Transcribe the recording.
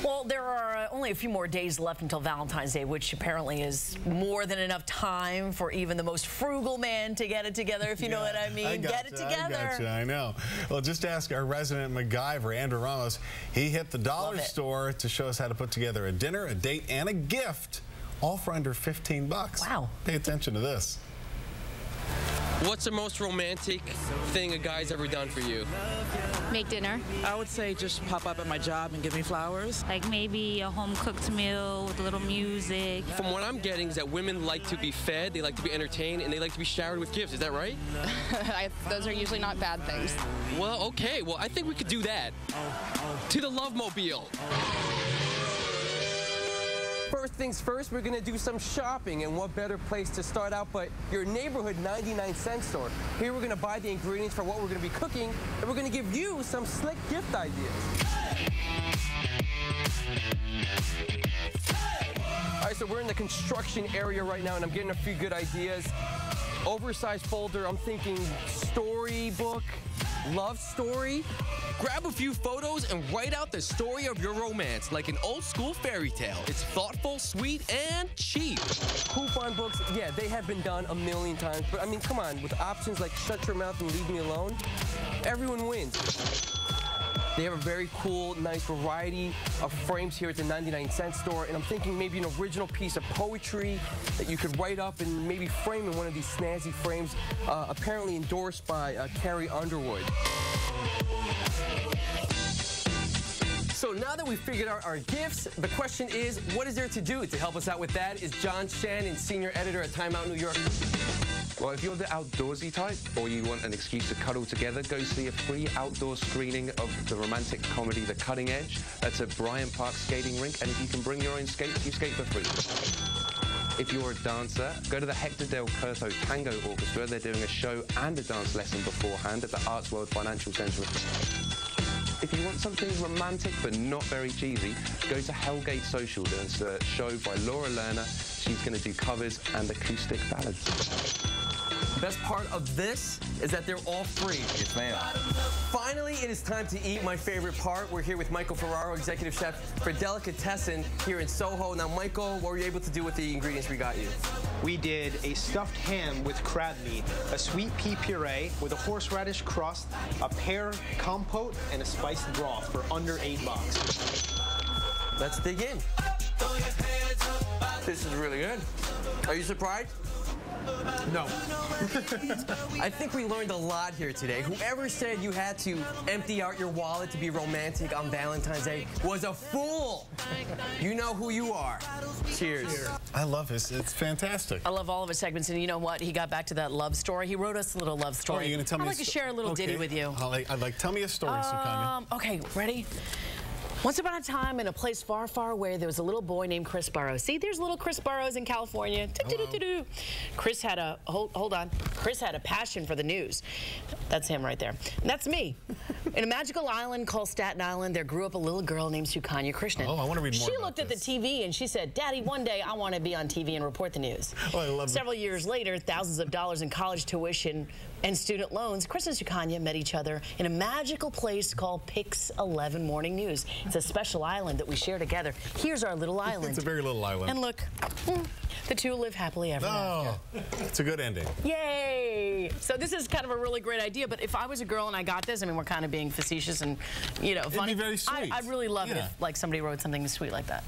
Well, there are only a few more days left until Valentine's Day, which apparently is more than enough time for even the most frugal man to get it together, if you know what I mean. Get it together. I know. Well, just ask our resident MacGyver, Andrew Ramos. He hit the dollar store to show us how to put together a dinner, a date, and a gift, all for under 15 bucks. Wow. Pay attention to this. What's the most romantic thing a guy's ever done for you? Make dinner. I would say just pop up at my job and give me flowers. Like maybe a home-cooked meal with a little music. From what I'm getting is that women like to be fed, they like to be entertained, and they like to be showered with gifts. Is that right? Those are usually not bad things. Well, okay. Well, I think we could do that. To the Love Mobile. First things first, we're gonna do some shopping, and what better place to start out but your neighborhood 99-cent store. Here we're gonna buy the ingredients for what we're gonna be cooking, and we're gonna give you some slick gift ideas. All right, so we're in the construction area right now, and I'm getting a few good ideas. Oversized folder, I'm thinking storybook, love story. Grab a few photos and write out the story of your romance like an old school fairy tale. It's thoughtful, sweet, and cheap. Coupon books, yeah, they have been done a million times, but I mean, come on, with options like shut your mouth and leave me alone, everyone wins. They have a very cool, nice variety of frames here at the 99-cent store, and I'm thinking maybe an original piece of poetry that you could write up and maybe frame in one of these snazzy frames, apparently endorsed by Carrie Underwood. So now that we've figured out our gifts, the question is, what is there to do? To help us out with that is John Shannon, senior editor at Time Out New York. Well, if you're the outdoorsy type, or you want an excuse to cuddle together, go see a free outdoor screening of the romantic comedy The Cutting Edge. That's at Bryant Park Skating Rink, and if you can bring your own skates, you skate for free. If you're a dancer, go to the Hector Del Curto Tango Orchestra. They're doing a show and a dance lesson beforehand at the Arts World Financial Center. If you want something romantic but not very cheesy, go to Hellgate Social. There's a show by Laura Lerner. She's going to do covers and acoustic ballads. The best part of this is that they're all free. Yes, ma'am. Finally, it is time to eat, my favorite part. We're here with Michael Ferraro, executive chef for Delicatessen here in Soho. Now, Michael, what were you able to do with the ingredients we got you? We did a stuffed ham with crab meat, a sweet pea puree with a horseradish crust, a pear compote, and a spiced broth for under $8. Let's dig in. This is really good. Are you surprised? No. I think we learned a lot here today. Whoever said you had to empty out your wallet to be romantic on Valentine's Day was a fool. You know who you are. Cheers. I love this. It's fantastic. I love all of his segments, and you know what? He got back to that love story. He wrote us a little love story. Oh, you're gonna tell me I'd like to share a little ditty with you. I'd like, tell me a story, Sukanya. Okay, ready? Once upon a time, in a place far, far away, there was a little boy named Chris Burrows. See, there's little Chris Burrows in California. Chris had a, hold on. Chris had a passion for the news. That's him right there. And that's me. In a magical island called Staten Island, there grew up a little girl named Sukanya Krishnan. Oh, I want to read more She about looked at the TV and she said, Daddy, one day I want to be on TV and report the news. Oh, I love Several years later, thousands of dollars in college tuition and student loans, Chris and Sukanya met each other in a magical place called PIX 11 Morning News. It's a special island that we share together. Here's our little island. It's a very little island. And look, the two live happily ever after. It's a good ending. Yay! So this is kind of a really great idea, but if I was a girl and I got this, I mean, we're kind of being facetious and, you know, funny. It'd be very sweet. I'd really love it if, like, somebody wrote something sweet like that.